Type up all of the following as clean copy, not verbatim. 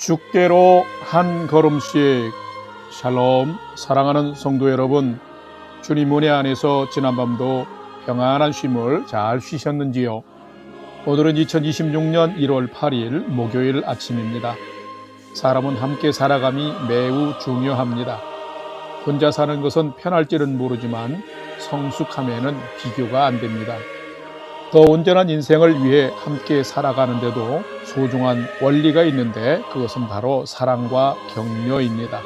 주께로 한 걸음씩. 샬롬. 사랑하는 성도 여러분, 주님 은혜 안에서 지난밤도 평안한 쉼을 잘 쉬셨는지요? 오늘은 2026년 1월 8일 목요일 아침입니다. 사람은 함께 살아감이 매우 중요합니다. 혼자 사는 것은 편할지는 모르지만 성숙함에는 비교가 안 됩니다. 더 온전한 인생을 위해 함께 살아가는데도 소중한 원리가 있는데 그것은 바로 사랑과 격려입니다.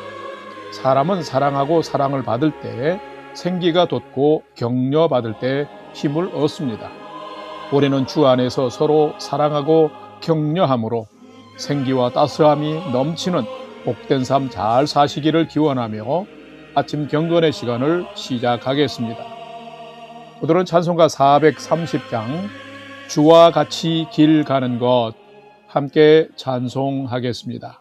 사람은 사랑하고 사랑을 받을 때 생기가 돋고 격려받을 때 힘을 얻습니다. 올해는 주 안에서 서로 사랑하고 격려함으로 생기와 따스함이 넘치는 복된 삶 잘 사시기를 기원하며 아침 경건의 시간을 시작하겠습니다. 오늘은 찬송가 430장 주와 같이 길 가는 것 함께 찬송하겠습니다.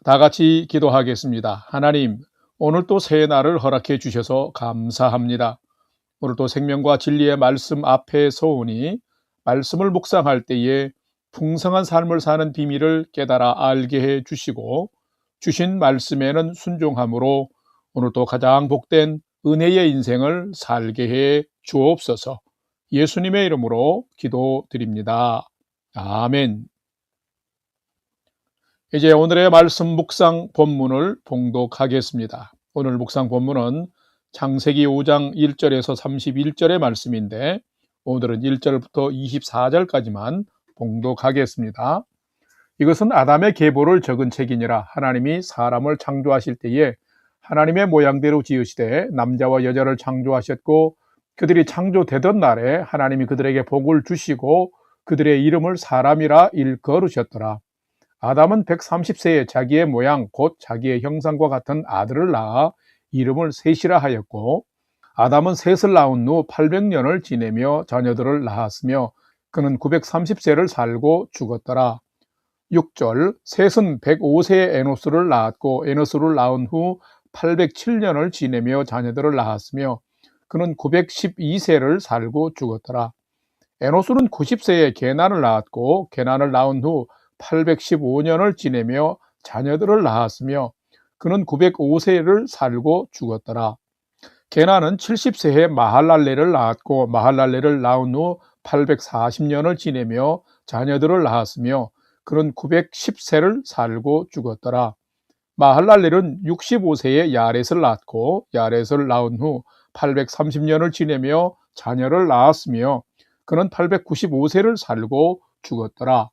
다 같이 기도하겠습니다. 하나님, 오늘 또 새 날을 허락해 주셔서 감사합니다. 오늘 또 생명과 진리의 말씀 앞에 서오니 말씀을 묵상할 때에 풍성한 삶을 사는 비밀을 깨달아 알게 해 주시고 주신 말씀에는 순종함으로 오늘 또 가장 복된 은혜의 인생을 살게 해 주옵소서. 예수님의 이름으로 기도드립니다. 아멘. 이제 오늘의 말씀 묵상 본문을 봉독하겠습니다. 오늘 묵상 본문은 창세기 5장 1절에서 31절의 말씀인데 오늘은 1절부터 24절까지만 봉독하겠습니다. 이것은 아담의 계보를 적은 책이니라. 하나님이 사람을 창조하실 때에 하나님의 모양대로 지으시되 남자와 여자를 창조하셨고 그들이 창조되던 날에 하나님이 그들에게 복을 주시고 그들의 이름을 사람이라 일컬으셨더라. 아담은 130세에 자기의 모양 곧 자기의 형상과 같은 아들을 낳아 이름을 셋이라 하였고, 아담은 셋을 낳은 후 800년을 지내며 자녀들을 낳았으며 그는 930세를 살고 죽었더라. 6절, 셋은 105세에 에노스를 낳았고 에노스를 낳은 후 807년을 지내며 자녀들을 낳았으며 그는 912세를 살고 죽었더라. 에노스는 90세에 게난을 낳았고 게난을 낳은 후 815년을 지내며 자녀들을 낳았으며 그는 905세를 살고 죽었더라. 게난은 70세에 마할랄레를 낳았고 마할랄레를 낳은 후 840년을 지내며 자녀들을 낳았으며 그는 910세를 살고 죽었더라. 마할랄렐은 65세에 야렛을 낳았고 야렛을 낳은 후 830년을 지내며 자녀를 낳았으며 그는 895세를 살고 죽었더라.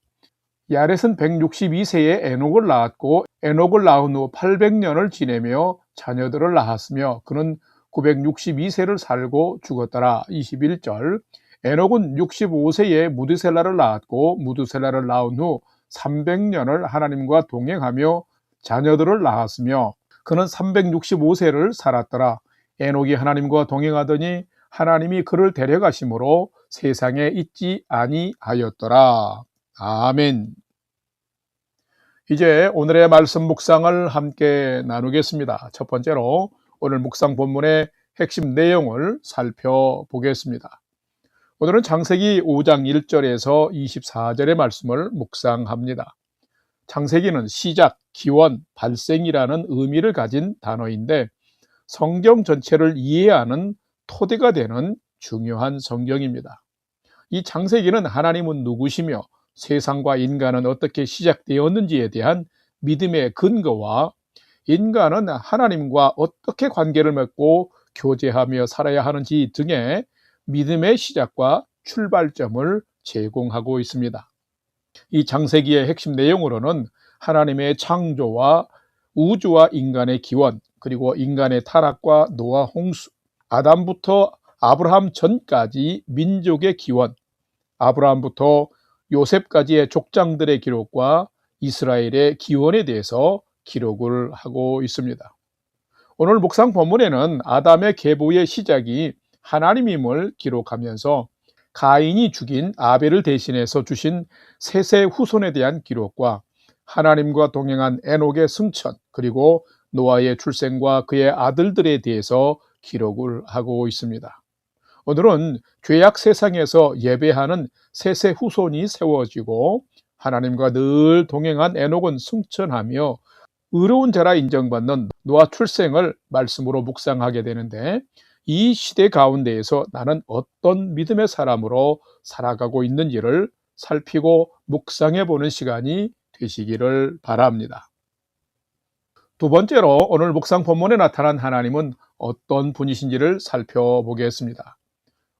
야렛은 162세에 에녹을 낳았고 에녹을 낳은 후 800년을 지내며 자녀들을 낳았으며 그는 962세를 살고 죽었더라. 21절, 에녹은 65세에 무드셀라를 낳았고 무드셀라를 낳은 후 300년을 하나님과 동행하며 자녀들을 낳았으며 그는 365세를 살았더라. 에녹이 하나님과 동행하더니 하나님이 그를 데려가심으로 세상에 있지 아니하였더라. 아멘. 이제 오늘의 말씀 묵상을 함께 나누겠습니다. 첫 번째로 오늘 묵상 본문의 핵심 내용을 살펴보겠습니다. 오늘은 창세기 5장 1절에서 24절의 말씀을 묵상합니다. 창세기는 시작, 기원, 발생이라는 의미를 가진 단어인데 성경 전체를 이해하는 토대가 되는 중요한 성경입니다. 이 창세기는 하나님은 누구시며 세상과 인간은 어떻게 시작되었는지에 대한 믿음의 근거와 인간은 하나님과 어떻게 관계를 맺고 교제하며 살아야 하는지 등의 믿음의 시작과 출발점을 제공하고 있습니다. 이 창세기의 핵심 내용으로는 하나님의 창조와 우주와 인간의 기원, 그리고 인간의 타락과 노아 홍수, 아담부터 아브라함 전까지 민족의 기원, 아브라함부터 요셉까지의 족장들의 기록과 이스라엘의 기원에 대해서 기록을 하고 있습니다. 오늘 묵상 본문에는 아담의 계보의 시작이 하나님임을 기록하면서 가인이 죽인 아벨을 대신해서 주신 셋의 후손에 대한 기록과 하나님과 동행한 에녹의 승천, 그리고 노아의 출생과 그의 아들들에 대해서 기록을 하고 있습니다. 오늘은 죄악 세상에서 예배하는 셋의 후손이 세워지고 하나님과 늘 동행한 에녹은 승천하며 의로운 자라 인정받는 노아 출생을 말씀으로 묵상하게 되는데, 이 시대 가운데에서 나는 어떤 믿음의 사람으로 살아가고 있는지를 살피고 묵상해 보는 시간이 되시기를 바랍니다. 두 번째로 오늘 묵상 본문에 나타난 하나님은 어떤 분이신지를 살펴보겠습니다.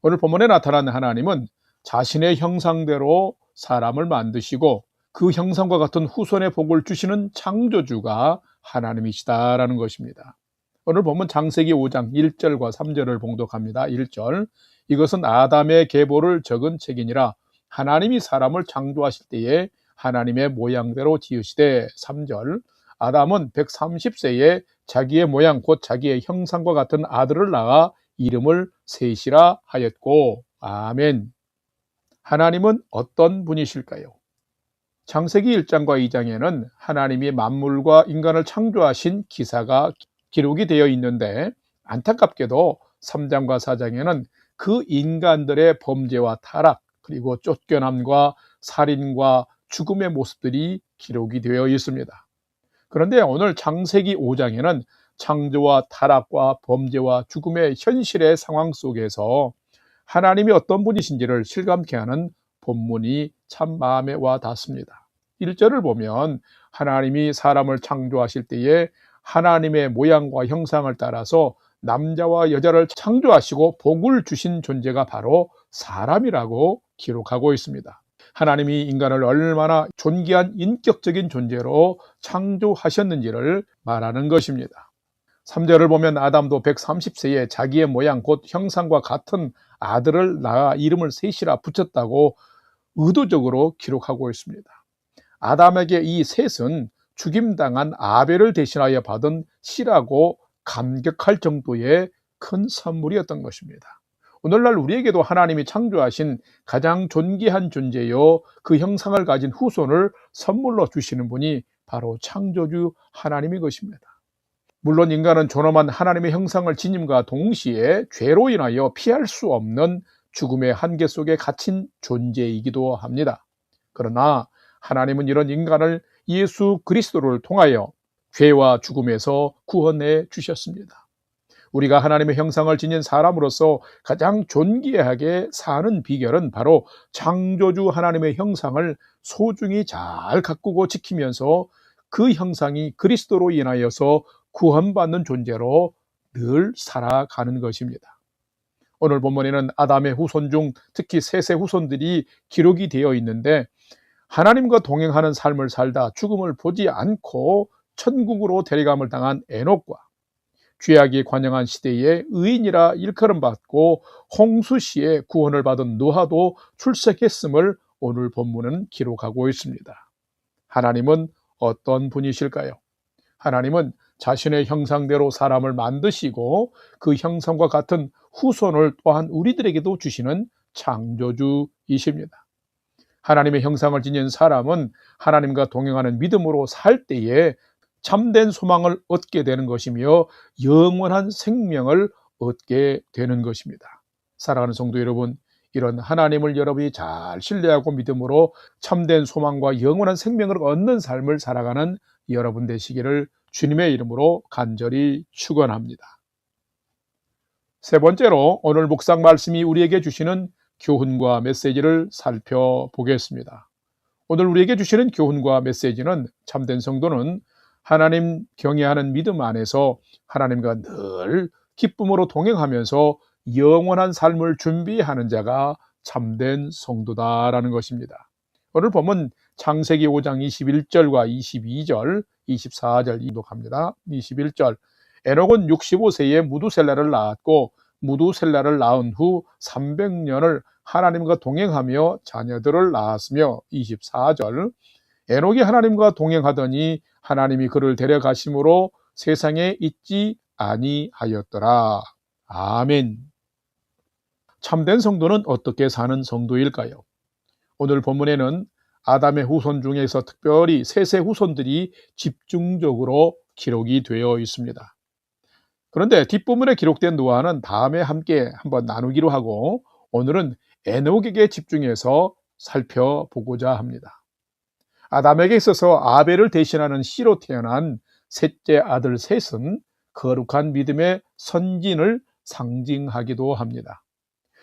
오늘 본문에 나타난 하나님은 자신의 형상대로 사람을 만드시고 그 형상과 같은 후손의 복을 주시는 창조주가 하나님이시다라는 것입니다. 오늘 본문 창세기 5장 1절과 3절을 봉독합니다. 1절, 이것은 아담의 계보를 적은 책이니라. 하나님이 사람을 창조하실 때에 하나님의 모양대로 지으시되. 3절, 아담은 130세에 자기의 모양 곧 자기의 형상과 같은 아들을 낳아 이름을 셋이라 하였고. 아멘. 하나님은 어떤 분이실까요? 창세기 1장과 2장에는 하나님이 만물과 인간을 창조하신 기사가 기록이 되어 있는데, 안타깝게도 3장과 4장에는 그 인간들의 범죄와 타락, 그리고 쫓겨남과 살인과 죽음의 모습들이 기록이 되어 있습니다. 그런데 오늘 창세기 5장에는 창조와 타락과 범죄와 죽음의 현실의 상황 속에서 하나님이 어떤 분이신지를 실감케 하는 본문이 참 마음에 와 닿습니다. 1절을 보면 하나님이 사람을 창조하실 때에 하나님의 모양과 형상을 따라서 남자와 여자를 창조하시고 복을 주신 존재가 바로 사람이라고 기록하고 있습니다. 하나님이 인간을 얼마나 존귀한 인격적인 존재로 창조하셨는지를 말하는 것입니다. 3절을 보면 아담도 130세에 자기의 모양 곧 형상과 같은 아들을 낳아 이름을 셋이라 붙였다고 의도적으로 기록하고 있습니다. 아담에게 이 셋은 죽임당한 아벨을 대신하여 받은 씨라고 감격할 정도의 큰 선물이었던 것입니다. 오늘날 우리에게도 하나님이 창조하신 가장 존귀한 존재요 그 형상을 가진 후손을 선물로 주시는 분이 바로 창조주 하나님인 것입니다. 물론 인간은 존엄한 하나님의 형상을 지님과 동시에 죄로 인하여 피할 수 없는 죽음의 한계 속에 갇힌 존재이기도 합니다. 그러나 하나님은 이런 인간을 예수 그리스도를 통하여 죄와 죽음에서 구원해 주셨습니다. 우리가 하나님의 형상을 지닌 사람으로서 가장 존귀하게 사는 비결은 바로 창조주 하나님의 형상을 소중히 잘 가꾸고 지키면서 그 형상이 그리스도로 인하여서 구원받는 존재로 늘 살아가는 것입니다. 오늘 본문에는 아담의 후손 중 특히 셋의 후손들이 기록이 되어 있는데 하나님과 동행하는 삶을 살다 죽음을 보지 않고 천국으로 데려감을 당한 에녹과 죄악이 관영한 시대에 의인이라 일컬음받고 홍수시에 구원을 받은 노아도 출생했음을 오늘 본문은 기록하고 있습니다. 하나님은 어떤 분이실까요? 하나님은 자신의 형상대로 사람을 만드시고 그 형상과 같은 후손을 또한 우리들에게도 주시는 창조주이십니다. 하나님의 형상을 지닌 사람은 하나님과 동행하는 믿음으로 살 때에 참된 소망을 얻게 되는 것이며 영원한 생명을 얻게 되는 것입니다. 사랑하는 성도 여러분, 이런 하나님을 여러분이 잘 신뢰하고 믿음으로 참된 소망과 영원한 생명을 얻는 삶을 살아가는 여러분 되시기를 주님의 이름으로 간절히 축원합니다. 세 번째로 오늘 묵상 말씀이 우리에게 주시는 교훈과 메시지를 살펴보겠습니다. 오늘 우리에게 주시는 교훈과 메시지는 참된 성도는 하나님 경외하는 믿음 안에서 하나님과 늘 기쁨으로 동행하면서 영원한 삶을 준비하는 자가 참된 성도다라는 것입니다. 오늘 보면 창세기 5장 21절과 22절, 24절 이독합니다. 21절 에녹은 65세에 무두셀라를 낳았고 무두셀라를 낳은 후 300년을 하나님과 동행하며 자녀들을 낳았으며 24절 에녹이 하나님과 동행하더니 하나님이 그를 데려가심으로 세상에 있지 아니하였더라. 아멘. 참된 성도는 어떻게 사는 성도일까요? 오늘 본문에는 아담의 후손 중에서 특별히 셋의 후손들이 집중적으로 기록이 되어 있습니다. 그런데 뒷부분에 기록된 노아는 다음에 함께 한번 나누기로 하고 오늘은 에녹에게 집중해서 살펴보고자 합니다. 아담에게 있어서 아벨을 대신하는 씨로 태어난 셋째 아들 셋은 거룩한 믿음의 선진을 상징하기도 합니다.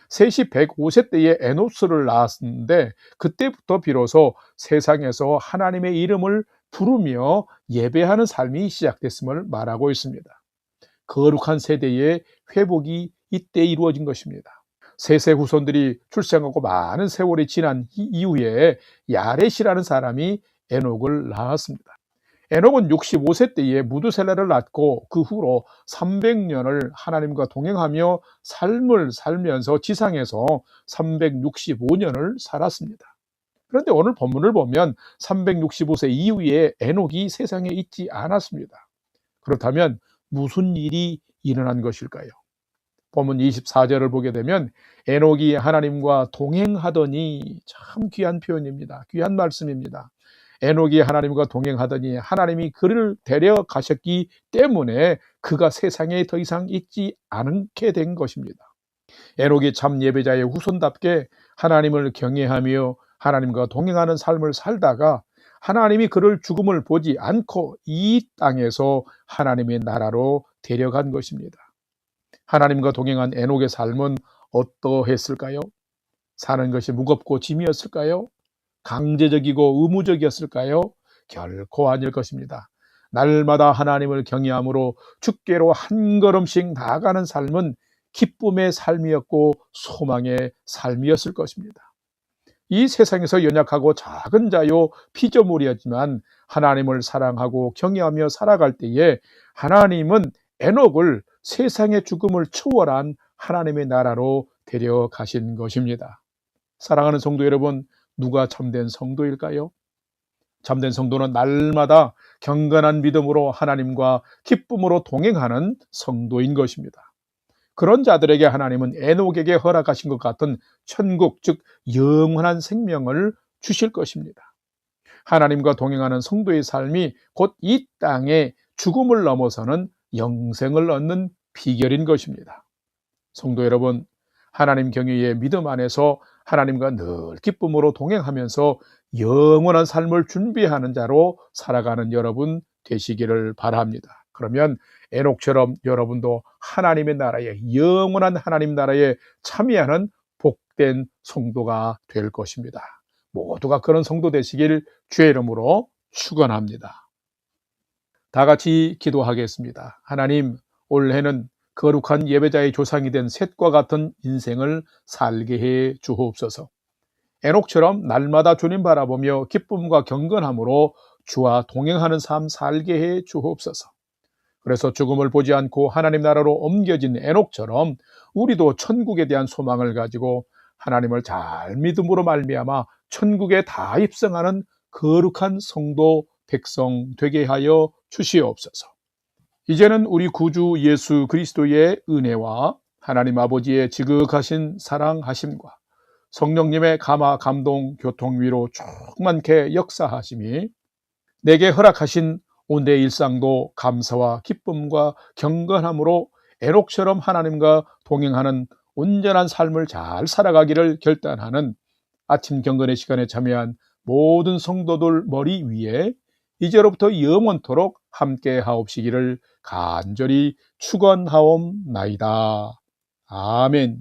셋이 105세 때에 에노스를 낳았는데 그때부터 비로소 세상에서 하나님의 이름을 부르며 예배하는 삶이 시작됐음을 말하고 있습니다. 거룩한 세대의 회복이 이때 이루어진 것입니다. 셋의 후손들이 출생하고 많은 세월이 지난 이후에 야렛이라는 사람이 에녹을 낳았습니다. 에녹은 65세 때에 무두셀라를 낳고 그 후로 300년을 하나님과 동행하며 삶을 살면서 지상에서 365년을 살았습니다. 그런데 오늘 본문을 보면 365세 이후에 에녹이 세상에 있지 않았습니다. 그렇다면 무슨 일이 일어난 것일까요? 본문 24절을 보게 되면 에녹이 하나님과 동행하더니, 참 귀한 표현입니다. 귀한 말씀입니다. 에녹이 하나님과 동행하더니 하나님이 그를 데려가셨기 때문에 그가 세상에 더 이상 있지 않게 된 것입니다. 에녹이 참 예배자의 후손답게 하나님을 경외하며 하나님과 동행하는 삶을 살다가 하나님이 그를 죽음을 보지 않고 이 땅에서 하나님의 나라로 데려간 것입니다. 하나님과 동행한 에녹의 삶은 어떠했을까요? 사는 것이 무겁고 짐이었을까요? 강제적이고 의무적이었을까요? 결코 아닐 것입니다. 날마다 하나님을 경외함으로 주께로 한 걸음씩 나아가는 삶은 기쁨의 삶이었고 소망의 삶이었을 것입니다. 이 세상에서 연약하고 작은 자요 피조물이었지만 하나님을 사랑하고 경외하며 살아갈 때에 하나님은 에녹을 세상의 죽음을 초월한 하나님의 나라로 데려가신 것입니다. 사랑하는 성도 여러분, 누가 참된 성도일까요? 참된 성도는 날마다 경건한 믿음으로 하나님과 기쁨으로 동행하는 성도인 것입니다. 그런 자들에게 하나님은 에녹에게 허락하신 것 같은 천국, 즉 영원한 생명을 주실 것입니다. 하나님과 동행하는 성도의 삶이 곧 이 땅에 죽음을 넘어서는 영생을 얻는 비결인 것입니다. 성도 여러분, 하나님 경외의 믿음 안에서 하나님과 늘 기쁨으로 동행하면서 영원한 삶을 준비하는 자로 살아가는 여러분 되시기를 바랍니다. 그러면 에녹처럼 여러분도 하나님의 나라에, 영원한 하나님 나라에 참여하는 복된 성도가 될 것입니다. 모두가 그런 성도 되시길 주의 이름으로 축원합니다. 다 같이 기도하겠습니다. 하나님, 올해는 거룩한 예배자의 조상이 된 셋과 같은 인생을 살게 해 주옵소서. 에녹처럼 날마다 주님 바라보며 기쁨과 경건함으로 주와 동행하는 삶 살게 해 주옵소서. 그래서 죽음을 보지 않고 하나님 나라로 옮겨진 에녹처럼 우리도 천국에 대한 소망을 가지고 하나님을 잘 믿음으로 말미암아 천국에 다 입성하는 거룩한 성도 백성 되게 하여 주시옵소서. 이제는 우리 구주 예수 그리스도의 은혜와 하나님 아버지의 지극하신 사랑하심과 성령님의 감화 감동 교통 위로 충만케 역사하심이 내게 허락하신 오늘의 일상도 감사와 기쁨과 경건함으로 에녹처럼 하나님과 동행하는 온전한 삶을 잘 살아가기를 결단하는 아침 경건의 시간에 참여한 모든 성도들 머리 위에 이제로부터 영원토록 함께 하옵시기를 간절히 축원하옵나이다. 아멘.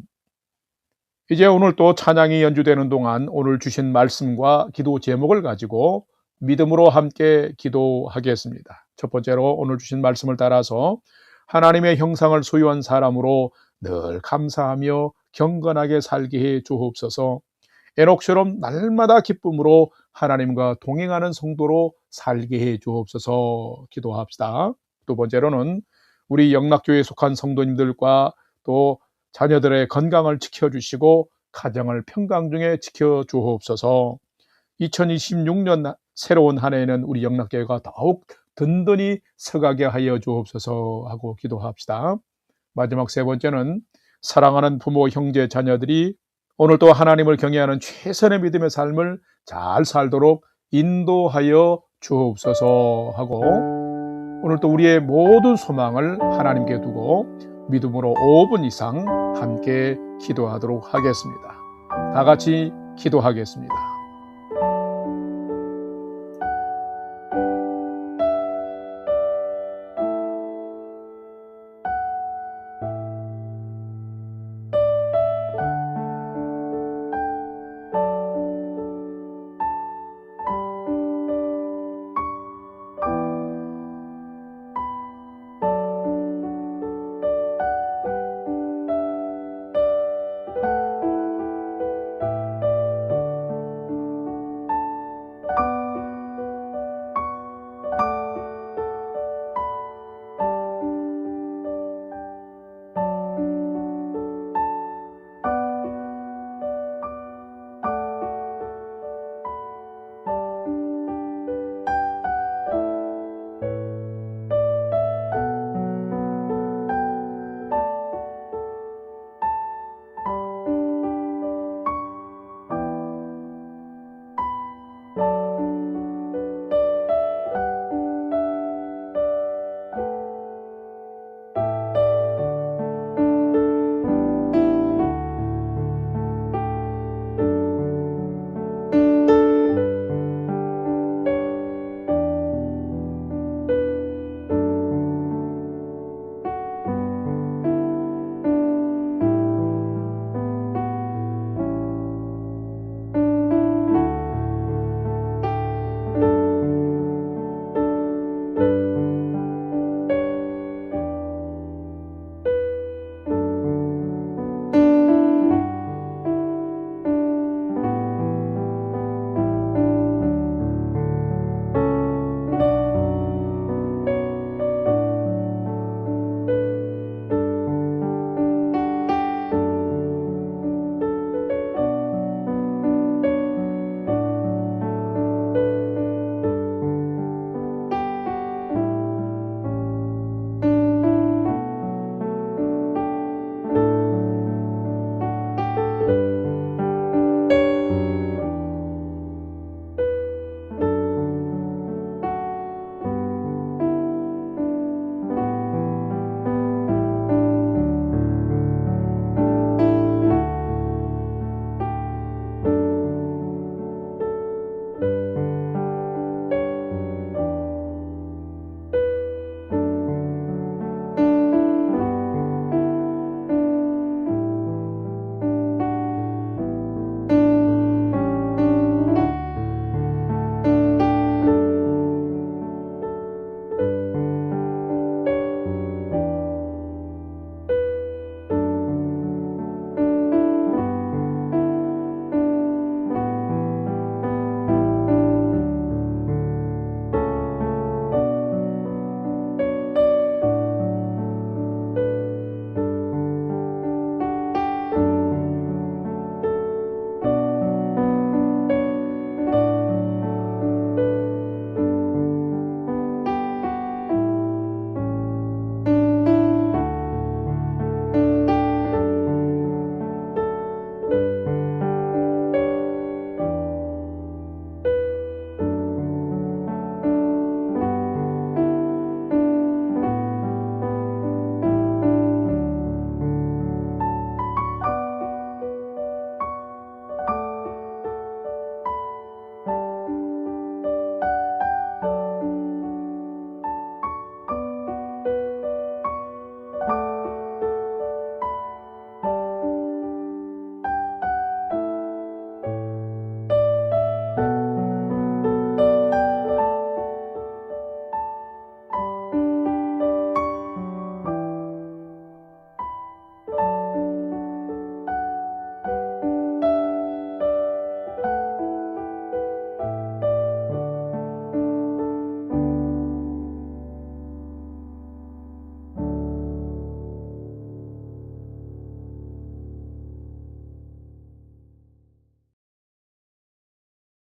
이제 오늘 또 찬양이 연주되는 동안 오늘 주신 말씀과 기도 제목을 가지고 믿음으로 함께 기도하겠습니다. 첫 번째로 오늘 주신 말씀을 따라서 하나님의 형상을 소유한 사람으로 늘 감사하며 경건하게 살게 해 주옵소서. 에녹처럼 날마다 기쁨으로 하나님과 동행하는 성도로 살게 해 주옵소서. 기도합시다. 두 번째로는 우리 영락교회에 속한 성도님들과 또 자녀들의 건강을 지켜주시고 가정을 평강 중에 지켜주옵소서. 2026년 새로운 한 해에는 우리 영락교회가 더욱 든든히 서가게 하여 주옵소서 하고 기도합시다. 마지막 세 번째는 사랑하는 부모, 형제, 자녀들이 오늘도 하나님을 경외하는 최선의 믿음의 삶을 잘 살도록 인도하여 주옵소서 하고 오늘도 우리의 모든 소망을 하나님께 두고 믿음으로 5분 이상 함께 기도하도록 하겠습니다. 다 같이 기도하겠습니다.